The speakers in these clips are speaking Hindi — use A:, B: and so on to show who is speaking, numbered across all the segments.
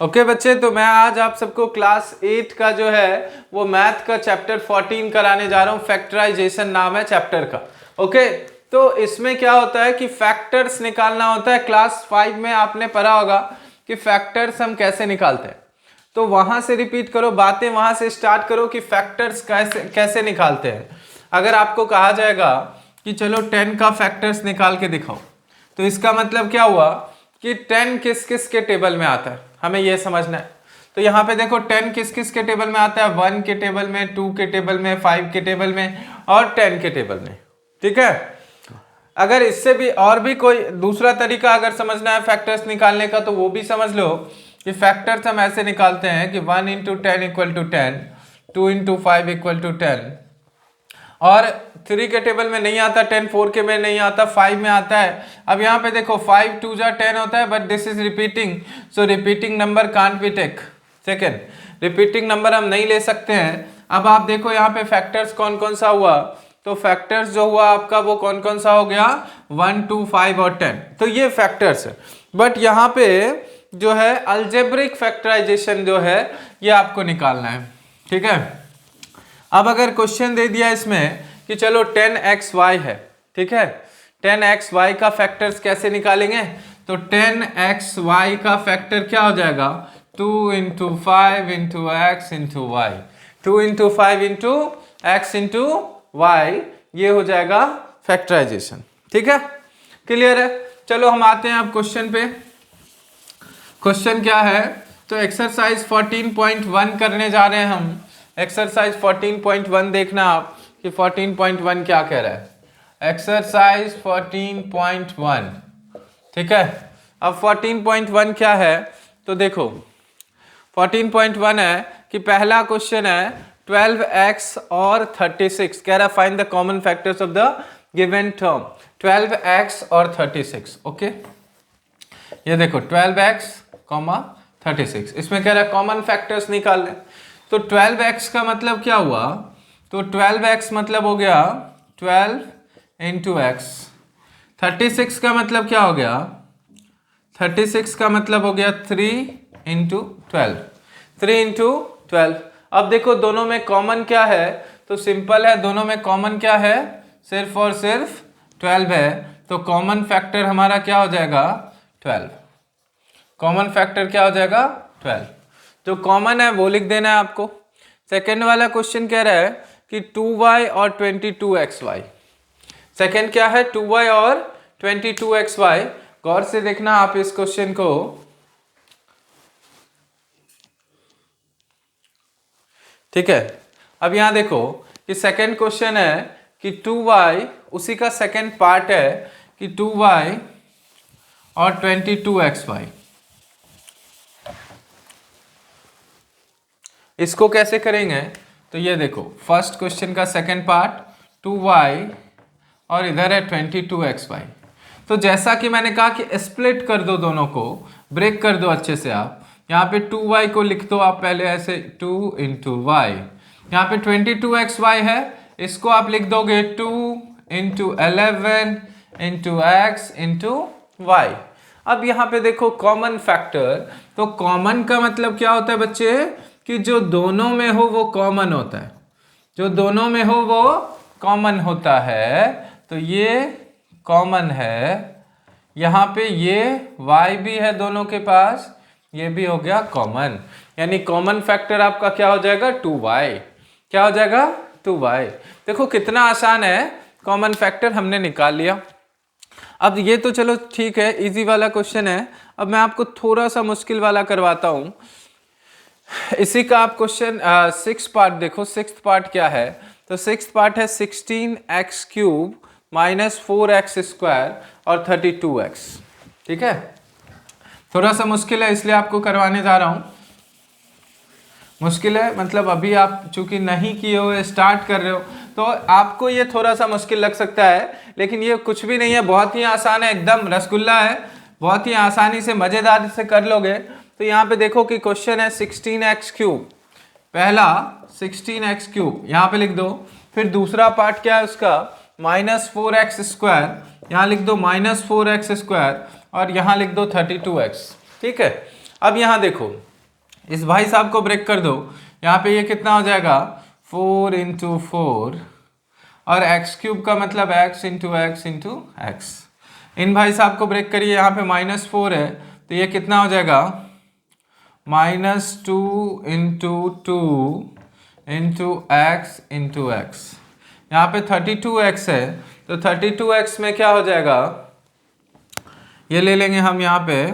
A: ओके बच्चे, तो मैं आज आप सबको क्लास 8 का जो है वो मैथ का चैप्टर 14 कराने जा रहा हूँ। फैक्टराइजेशन नाम है चैप्टर का। ओके, तो इसमें क्या होता है कि फैक्टर्स निकालना होता है। क्लास 5 में आपने पढ़ा होगा कि फैक्टर्स हम कैसे निकालते हैं, तो वहां से रिपीट करो बातें, वहां से स्टार्ट करो कि फैक्टर्स कैसे कैसे निकालते हैं। अगर आपको कहा जाएगा कि चलो 10 का फैक्टर्स निकाल के दिखाओ, तो इसका मतलब क्या हुआ कि 10 किस किस के टेबल में आता है, हमें यह समझना है। तो यहाँ पे देखो 10 किस किस के टेबल में आता है, 1 के टेबल में, 2 के टेबल में, 5 के टेबल में और 10 के टेबल में। ठीक है, अगर इससे भी और भी कोई दूसरा तरीका अगर समझना है फैक्टर्स निकालने का, तो वो भी समझ लो कि फैक्टर्स हम ऐसे निकालते हैं कि 1 into 10 equal to 10, 2 into 5 equal to 10, और 3 के टेबल में नहीं आता 10, 4 के में नहीं आता, 5 में आता है। अब यहाँ पे देखो 5 2 जा 10 होता है, but this is repeating, so repeating number can't be take. Second, repeating number हम नहीं ले सकते हैं। अब आप देखो यहाँ पे फैक्टर्स कौन कौन सा हुआ, तो फैक्टर्स जो हुआ आपका वो कौन कौन सा हो गया, 1 2 5 और 10। तो ये फैक्टर्स है, बट यहाँ पे जो है अलजेब्रिक फैक्टराइजेशन जो है ये आपको निकालना है। ठीक है, अब अगर क्वेश्चन दे दिया इसमें कि चलो 10xy है, ठीक है, 10xy का फैक्टर्स कैसे निकालेंगे, तो 10xy का फैक्टर क्या हो जाएगा, 2 into 5 into x into Y, 2 into 5 into x into Y, ये हो जाएगा फैक्टराइजेशन। ठीक है, क्लियर है। चलो हम आते हैं अब क्वेश्चन पे। क्वेश्चन क्या है, तो एक्सरसाइज 14.1 करने जा रहे हैं हम। एक्सरसाइज 14.1 देखना आप कि 14.1 क्या कह रहा है। एक्सरसाइज 14.1, ठीक है। अब 14.1 क्या है, तो देखो 14.1 है कि पहला क्वेश्चन है 12x और 36, कह रहा है find the common factors of the given term, 12x और 36। ओके, ये देखो 12x, 36, इसमें कह रहा है कॉमन फैक्टर्स निकाल लें। तो 12x का मतलब क्या हुआ, तो 12x मतलब हो गया 12 इंटू एक्स। 36 का मतलब क्या हो गया, 36 का मतलब हो गया 3 इंटू 12, 3 इंटू 12। अब देखो दोनों में कॉमन क्या है, तो सिंपल है, दोनों में कॉमन क्या है, सिर्फ और सिर्फ 12 है। तो कॉमन फैक्टर हमारा क्या हो जाएगा, 12। कॉमन फैक्टर क्या हो जाएगा, 12। जो कॉमन है वो लिख देना है आपको। सेकेंड वाला क्वेश्चन कह रहा है कि 2y और 22xy। सेकेंड क्या है, 2y और 22xy। गौर से देखना आप इस क्वेश्चन को। ठीक है, अब यहां देखो कि सेकेंड क्वेश्चन है कि 2y, उसी का सेकेंड पार्ट है कि 2y और 22xy, इसको कैसे करेंगे, तो ये देखो फर्स्ट क्वेश्चन का सेकंड पार्ट 2y और इधर है 22xy। तो जैसा कि मैंने कहा कि स्प्लिट कर दो, दोनों को ब्रेक कर दो अच्छे से। आप यहाँ पे 2y को लिख दो आप पहले ऐसे 2 इंटू वाई, यहाँ पे 22xy है, इसको आप लिख दोगे 2 into 11 into x into Y. अब यहाँ पे देखो कॉमन फैक्टर, तो कॉमन का मतलब क्या होता है बच्चे, कि जो दोनों में हो वो कॉमन होता है, जो दोनों में हो वो कॉमन होता है। तो ये कॉमन है, यहाँ पे ये y भी है दोनों के पास, ये भी हो गया कॉमन, यानी कॉमन फैक्टर आपका क्या हो जाएगा, 2y। क्या हो जाएगा, 2y। देखो कितना आसान है, कॉमन फैक्टर हमने निकाल लिया। अब ये तो चलो ठीक है, इजी वाला क्वेश्चन है। अब मैं आपको थोड़ा सा मुश्किल वाला करवाता हूं। इसी का आप क्वेश्चन 6 पार्ट देखो। 6th पार्ट क्या है, तो 6th पार्ट है 16x cube minus 4x square और 32x। ठीक है, थोड़ा सा मुश्किल है इसलिए आपको करवाने जा रहा हूं। मुश्किल है मतलब अभी आप चूंकि नहीं किए हो, स्टार्ट कर रहे हो, तो आपको ये थोड़ा सा मुश्किल लग सकता है, लेकिन ये कुछ भी नहीं है, बहुत ही आसान है, एकदम रसगुल्ला है, बहुत ही आसानी से मजेदार से कर लोगे। तो यहाँ पे देखो कि क्वेश्चन है 16x क्यूब, पहला 16x क्यूब यहाँ पे लिख दो, फिर दूसरा पार्ट क्या है उसका माइनस 4x स्क्वायर, यहाँ लिख दो माइनस 4x स्क्वायर और यहाँ लिख दो 32x। ठीक है, अब यहाँ देखो, इस भाई साहब को ब्रेक कर दो, यहाँ पे ये कितना हो जाएगा 4 इंटू 4, और एक्स क्यूब का मतलब x into x into x. इन भाई साहब को ब्रेक करिए, यहाँ पे -4 है तो ये कितना हो जाएगा -2 into 2 into x into x. यहाँ पे 32x है तो 32x में क्या हो जाएगा, ये ले लेंगे हम यहाँ पे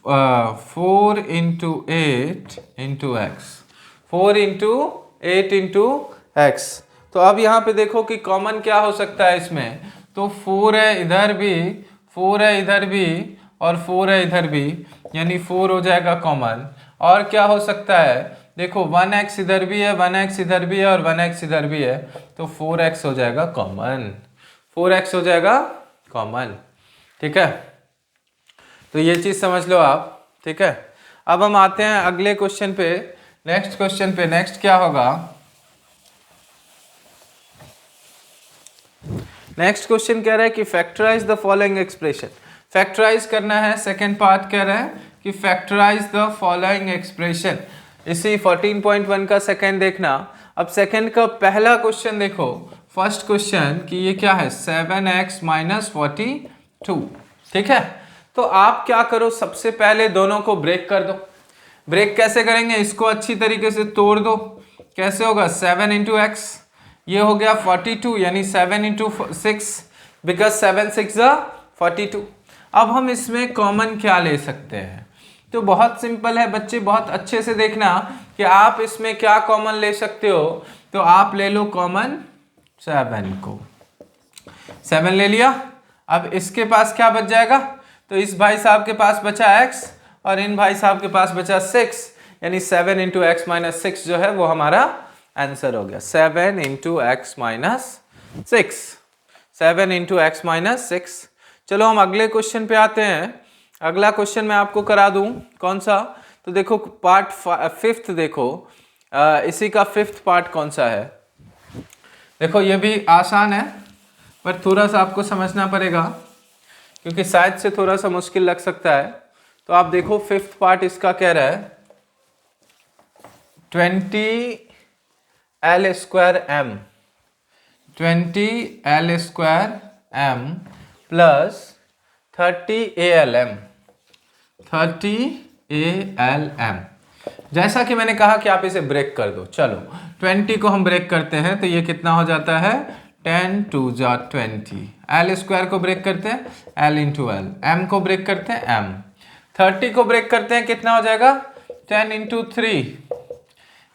A: 4 into 8 into x, 4 into 8 into x. तो अब यहाँ पे देखो कि कॉमन क्या हो सकता है इसमें, तो 4 है इधर भी, 4 है इधर भी, और 4 है इधर भी, यानी 4 हो जाएगा कॉमन। और क्या हो सकता है, देखो 1x इधर भी है, 1x इधर भी है, और 1x इधर भी है, तो 4x हो जाएगा कॉमन, 4x हो जाएगा कॉमन। ठीक है, तो ये चीज समझ लो आप। ठीक है, अब हम आते हैं अगले क्वेश्चन पे, नेक्स्ट क्वेश्चन पे। नेक्स्ट क्या होगा, नेक्स्ट क्वेश्चन कह रहा है कि factorise the following expression. Factorise करना है, सेकेंड पार्ट कह रहा है कि फैक्टराइज द फॉलोइंग एक्सप्रेशन। इसी 14.1 का सेकेंड देखना। अब सेकेंड का पहला क्वेश्चन देखो, फर्स्ट क्वेश्चन कि ये क्या है 7x - 42। ठीक है, तो आप क्या करो, सबसे पहले दोनों को ब्रेक कर दो। ब्रेक कैसे करेंगे, इसको अच्छी तरीके से तोड़ दो। कैसे होगा, 7 इंटू एक्स, ये हो गया 42, यानी 7 इंटू 6, बिकॉज 7 6 42। अब हम इसमें कॉमन क्या ले सकते हैं, तो बहुत सिंपल है बच्चे, बहुत अच्छे से देखना कि आप इसमें क्या कॉमन ले सकते हो। तो आप ले लो कॉमन 7 को, 7 ले लिया। अब इसके पास क्या बच जाएगा, तो इस भाई साहब के पास बचा x और इन भाई साहब के पास बचा 6, यानी 7 इंटू एक्स - 6 जो है वो हमारा आंसर हो गया। 7 इंटू एक्स - 6, 7 इंटू एक्स - 6। चलो हम अगले क्वेश्चन पे आते हैं। अगला क्वेश्चन मैं आपको करा दूं, कौन सा, तो देखो पार्ट 5th देखो, इसी का 5th पार्ट कौन सा है। देखो ये भी आसान है पर थोड़ा सा आपको समझना पड़ेगा, क्योंकि शायद से थोड़ा सा मुश्किल लग सकता है। तो आप देखो 5th पार्ट इसका कह रहा है 20l² m, 20l² m plus 30 AL m। जैसा कि मैंने कहा कि आप इसे ब्रेक कर दो। चलो 20 को हम ब्रेक करते हैं तो ये कितना हो जाता है 10 2 20। l² को ब्रेक करते हैं l इंटू एल, m को ब्रेक करते हैं m, 30 को ब्रेक करते हैं कितना हो जाएगा 10 इंटू 3।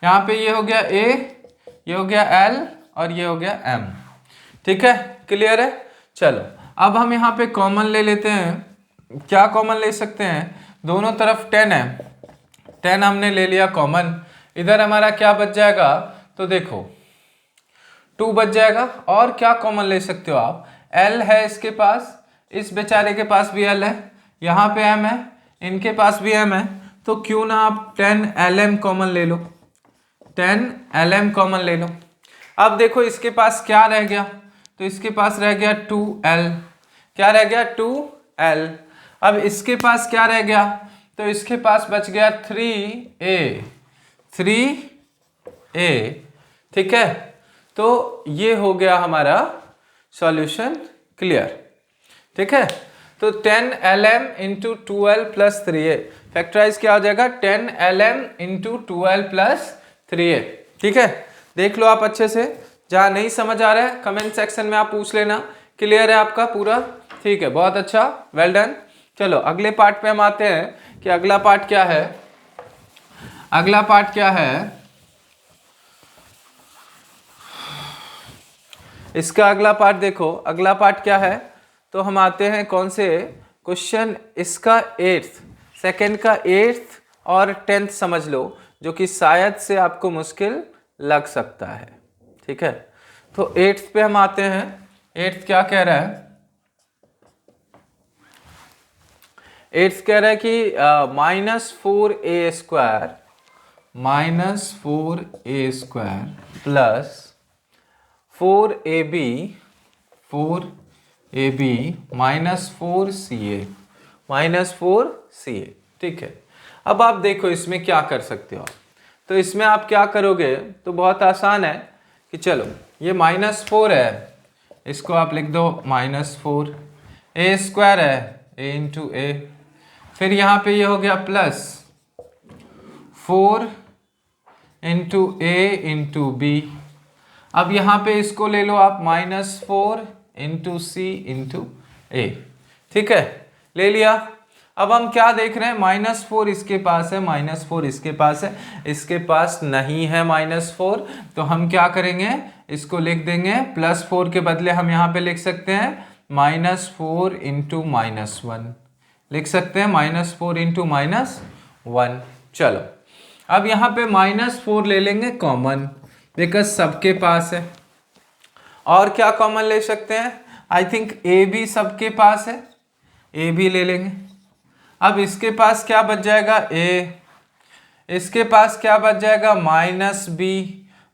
A: यहाँ पे ये हो गया a, ये हो गया l और ये हो गया m। ठीक है, क्लियर है। चलो अब हम यहाँ पे कॉमन ले लेते हैं। क्या कॉमन ले सकते हैं, दोनों तरफ 10 है, 10 हमने ले लिया कॉमन। इधर हमारा क्या बच जाएगा, तो देखो 2 बच जाएगा। और क्या कॉमन ले सकते हो आप, L है इसके पास, इस बेचारे के पास भी L है, यहाँ पे M है, इनके पास भी M है, तो क्यों ना आप 10LM कॉमन ले लो, 10LM कॉमन ले लो। अब देखो इसके पास क्या रह गया, तो इसके पास रह गया 2L, क्या रह गया 2L। अब इसके पास क्या रह गया, तो इसके पास बच गया 3A, 3A। ठीक है, तो ये हो गया हमारा सॉल्यूशन, क्लियर। ठीक है, तो 10LM into 2L plus 3A, factorise क्या हो जाएगा 10LM into 2L plus 3A। ठीक है, देख लो आप अच्छे से, जहाँ नहीं समझ आ रहा है कमेंट सेक्शन में आप पूछ लेना। क्लियर है आपका पूरा, ठीक है, बहुत अच्छा, वेल डन। चलो अगले पार्ट पे हम आते हैं कि अगला पार्ट क्या है। अगला पार्ट क्या है, इसका अगला पार्ट देखो, अगला पार्ट क्या है, तो हम आते हैं कौन से क्वेश्चन, इसका 8th, सेकेंड का 8th और 10th समझ लो, जो कि शायद से आपको मुश्किल लग सकता है। ठीक है, तो 8th पे हम आते हैं। 8th क्या कह रहा है, 8th कह रहा है कि -4a² plus 4ab -4ca, -4ca। ठीक है। अब आप देखो इसमें क्या कर सकते हो। तो इसमें आप क्या करोगे, तो बहुत आसान है कि चलो ये -4 है, इसको आप लिख दो -4, ए स्क्वायर है a इंटू ए, फिर यहाँ पे ये हो गया +4 इंटू ए इंटू बी। अब यहाँ पे इसको ले लो आप -4 इंटू सी इंटू ए, ठीक है, ले लिया। अब हम क्या देख रहे हैं, -4 इसके पास है, -4 इसके पास है, इसके पास नहीं है -4, तो हम क्या करेंगे, इसको लिख देंगे +4 के बदले हम यहाँ पे लिख सकते हैं -4 इंटू -1, लिख सकते हैं -4 इंटू -1। चलो अब यहाँ पे -4 ले लेंगे कॉमन, बिकॉज सबके पास है। और क्या कॉमन ले सकते हैं, आई थिंक ए भी सबके पास है, ए भी ले लेंगे। अब इसके पास क्या बच जाएगा, ए, इसके पास क्या बच जाएगा -b,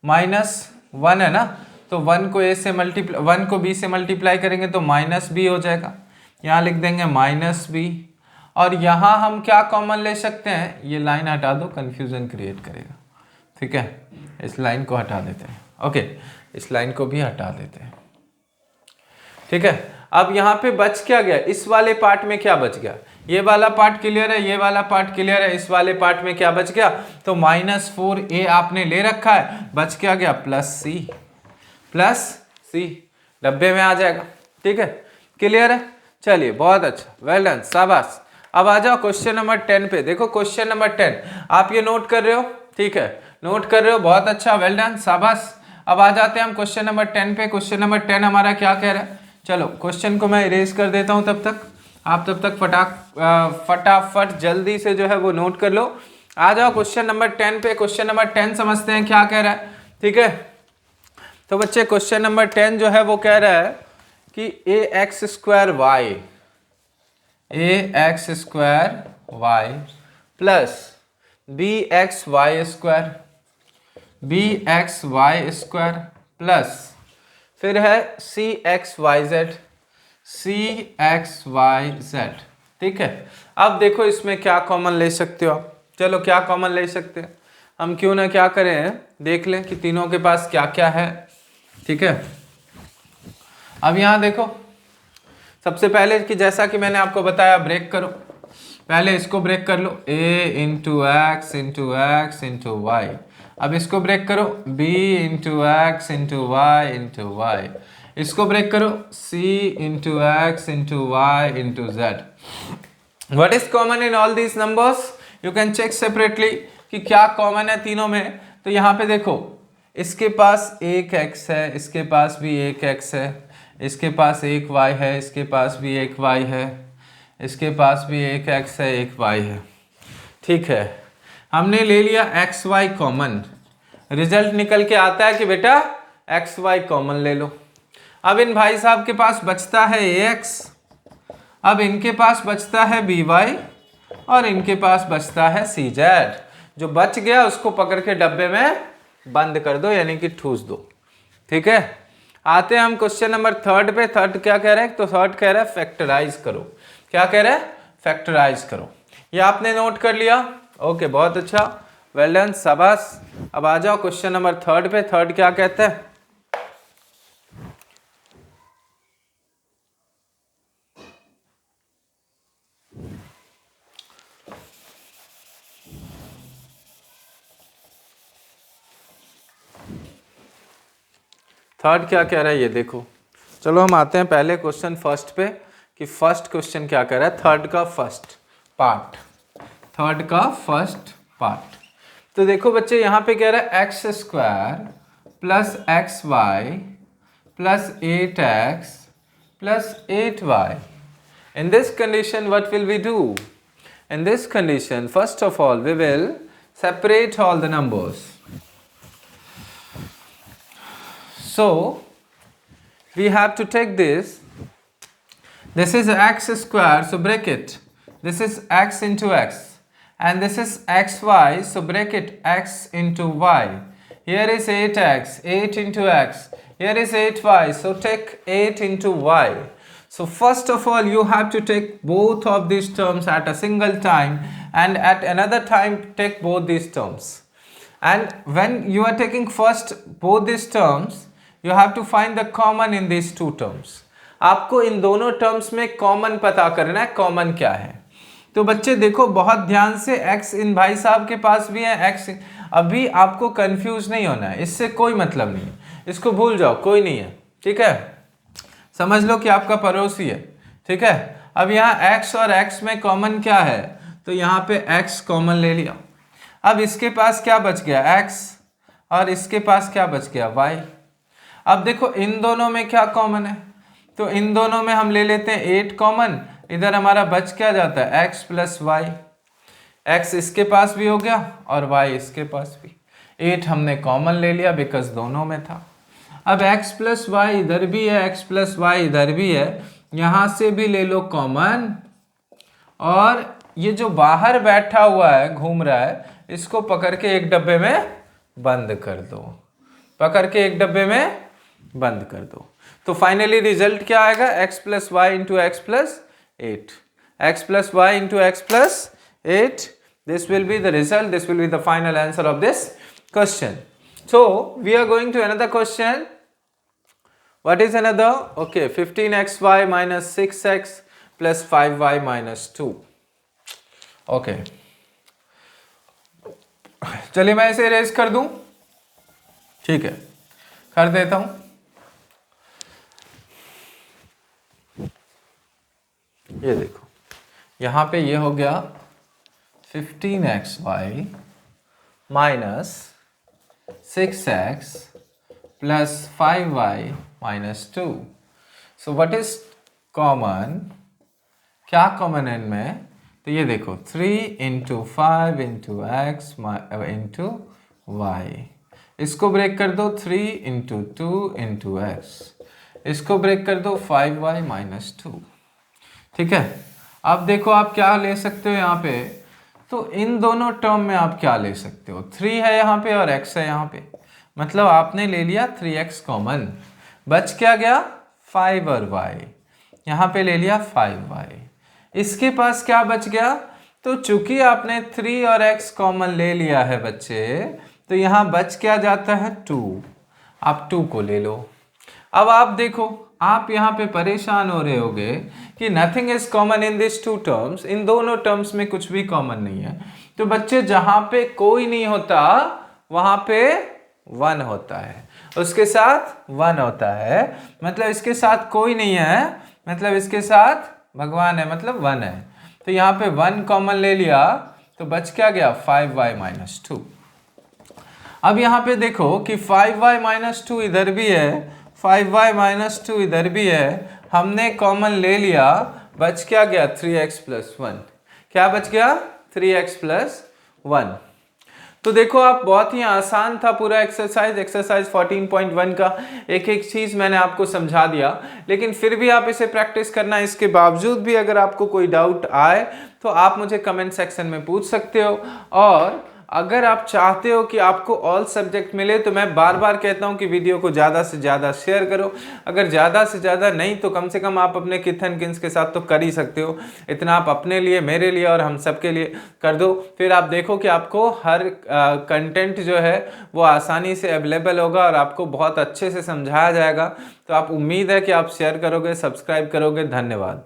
A: -1 है ना, तो 1 को a से मल्टीप्लाई, 1 को b से मल्टीप्लाई करेंगे तो -b हो जाएगा, यहाँ लिख देंगे -b। और यहाँ हम क्या कॉमन ले सकते हैं, ये लाइन हटा दो, कंफ्यूजन क्रिएट करेगा, ठीक है, इस लाइन को हटा देते हैं, ओके, इस लाइन को भी हटा देते हैं, ठीक है। अब यहाँ पे बच क्या गया, इस वाले पार्ट में क्या बच गया, ये वाला पार्ट क्लियर है, ये वाला पार्ट क्लियर है, इस वाले पार्ट में क्या बच गया, तो -4a आपने ले रखा है, बच क्या गया +c, डब्बे में आ जाएगा, ठीक है, क्लियर है। चलिए बहुत अच्छा, वेल डन, शाबाश। अब आ जाओ क्वेश्चन नंबर 10 पे। देखो क्वेश्चन नंबर 10 आप ये नोट कर रहे हो, ठीक है, नोट कर रहे हो, बहुत अच्छा, वेल डन, शाबाश। अब आ जाते हैं हम क्वेश्चन नंबर 10 पे। क्वेश्चन नंबर 10 हमारा क्या कह रहा है, चलो क्वेश्चन को मैं इरेज कर देता हूं, तब तक आप फटाफट जल्दी से जो है वो नोट कर लो। आ जाओ क्वेश्चन नंबर 10 पे। क्वेश्चन नंबर 10 समझते हैं क्या कह रहा है, ठीक है। तो बच्चे क्वेश्चन नंबर 10 जो है वो कह रहा है कि ax² प्लस bxy² प्लस फिर है cxyz, ठीक है। अब देखो इसमें क्या कॉमन ले सकते हो आप, चलो क्या कॉमन ले सकते हैं हम, क्यों ना क्या करें, देख लें कि तीनों के पास क्या क्या है, ठीक है। अब यहाँ देखो सबसे पहले कि जैसा कि मैंने आपको बताया ब्रेक करो, पहले इसको ब्रेक कर लो, a into x into x into Y. अब इसको ब्रेक करो, b into x into Y into Y. इसको ब्रेक करो, c into x into Y into Z. What is common in all these numbers, you can check separately कि क्या कॉमन है तीनों में। तो यहाँ पे देखो इसके पास एक x है, इसके पास भी एक x है, इसके पास एक y है, इसके पास भी एक y है, इसके पास भी एक x है, एक y है, ठीक है। हमने ले लिया एक्स वाई कॉमन, रिजल्ट निकल के आता है कि बेटा एक्स वाई कॉमन ले लो। अब इन भाई साहब के पास बचता है ax, अब इनके पास बचता है by और इनके पास बचता है cz। जो बच गया उसको पकड़ के डब्बे में बंद कर दो, यानी कि ठूस दो, ठीक है। आते हैं हम क्वेश्चन नंबर 3 पे। थर्ड क्या कह रहा है, तो थर्ड कह रहा है फैक्टराइज करो। क्या कह रहा है, फैक्टराइज करो। ये आपने नोट कर लिया, ओके, बहुत अच्छा, वेल डन, शाबाश। अब आ जाओ क्वेश्चन नंबर 3 पे। थर्ड क्या कहते हैं, थर्ड क्या कह रहा है ये देखो। चलो हम आते हैं पहले क्वेश्चन फर्स्ट पे कि फर्स्ट क्वेश्चन क्या कह रहा है, थर्ड का फर्स्ट पार्ट। तो देखो बच्चे यहाँ पे कह रहा है x² plus xy plus 8x plus 8y। In this condition what will we do? In this condition first of all we will separate all the numbers. So we have to take this is x², so break it, this is x into x, and this is xy, so break it, x into y. Here is 8x, 8 into x, here is 8y, so take 8 into y. So first of all, you have to take both of these terms at a single time, and at another time take both these terms. And when you are taking first both these terms, you have to find the common in these two terms. आपको इन दोनों टर्म्स में कॉमन पता करना है, कॉमन क्या है. तो बच्चे देखो बहुत ध्यान से, x इन भाई साहब के पास भी है, x अभी आपको कंफ्यूज नहीं होना है, इससे कोई मतलब नहीं है, इसको भूल जाओ, कोई नहीं है. ठीक है, समझ लो कि आपका पड़ोसी है. ठीक है, अब यहाँ x और x में कॉमन क्या है, तो यहाँ पे x कॉमन ले लिया. अब इसके पास क्या बच गया, x, और इसके पास क्या बच गया, y. अब देखो इन दोनों में क्या कॉमन है, तो इन दोनों में हम ले लेते हैं 8 कॉमन. इधर हमारा बच क्या जाता है, x प्लस वाई. x इसके पास भी हो गया और y इसके पास भी. 8 हमने कॉमन ले लिया बिकॉज दोनों में था. अब x प्लस वाई इधर भी है, x प्लस वाई इधर भी है, यहाँ से भी ले लो कॉमन. और ये जो बाहर बैठा हुआ है, घूम रहा है, इसको पकड़ के एक डब्बे में बंद कर दो, पकड़ के एक डब्बे में बंद कर दो. तो फाइनली रिजल्ट क्या आएगा, x plus Y into X plus 8. x plus Y into X plus 8. This will be the result, this will be the final answer of this question. So we are going to another question. What is another? Okay, 15xy minus 6x plus 5y minus 2. Okay. चलिए मैं इसे इरेज कर दूं. ठीक है, कर देता हूं. ये देखो, यहां पे ये हो गया 15xy minus 6x plus 5y minus 2. So what is common? क्या कॉमन है इनमें, तो ये देखो 3 into 5 into x into Y. इसको ब्रेक कर दो 3 इंटू 2 इंटू एक्स. इसको ब्रेक कर दो 5y माइनस 2. ठीक है, अब देखो आप क्या ले सकते हो यहाँ पे, तो इन दोनों टर्म में आप क्या ले सकते हो, 3 है यहाँ पे और x है यहाँ पे, मतलब आपने ले लिया 3x कॉमन. बच क्या गया 5 और y, यहाँ पे ले लिया 5y. इसके पास क्या बच गया, तो चूंकि आपने 3 और x कॉमन ले लिया है बच्चे, तो यहाँ बच क्या जाता है 2. आप 2 को ले लो. अब आप देखो, आप यहाँ पे परेशान हो रहे होगे कि nothing is common in this two terms, इन दोनों टर्म्स में कुछ भी कॉमन नहीं है. तो बच्चे जहाँ पे कोई नहीं होता वहाँ पे 1 होता है, उसके साथ 1 होता है, मतलब इसके साथ कोई नहीं है, मतलब इसके साथ भगवान है, मतलब 1 है. तो यहाँ पे 1 कॉमन ले लिया, तो बच क्या गया 5y माइनस 2. अब यहाँ पे देखो कि 5y माइनस 2 इधर भी है, 5y माइनस 2 इधर भी है, हमने कॉमन ले लिया, बच क्या गया 3x प्लस 1. क्या बच गया 3x प्लस 1. तो देखो आप, बहुत ही आसान था पूरा एक्सरसाइज 14.1 का. एक एक चीज़ मैंने आपको समझा दिया, लेकिन फिर भी आप इसे प्रैक्टिस करना. इसके बावजूद भी अगर आपको कोई डाउट आए तो आप मुझे कमेंट सेक्शन में पूछ सकते हो. और अगर आप चाहते हो कि आपको ऑल सब्जेक्ट मिले, तो मैं बार बार कहता हूं कि वीडियो को ज़्यादा से ज़्यादा शेयर करो. अगर ज़्यादा से ज़्यादा नहीं तो कम से कम आप अपने किथन किन्स के साथ तो कर ही सकते हो. इतना आप अपने लिए, मेरे लिए और हम सब के लिए कर दो. फिर आप देखो कि आपको हर कंटेंट जो है वो आसानी से अवेलेबल होगा और आपको बहुत अच्छे से समझाया जाएगा. तो आप, उम्मीद है कि आप शेयर करोगे, सब्सक्राइब करोगे. धन्यवाद.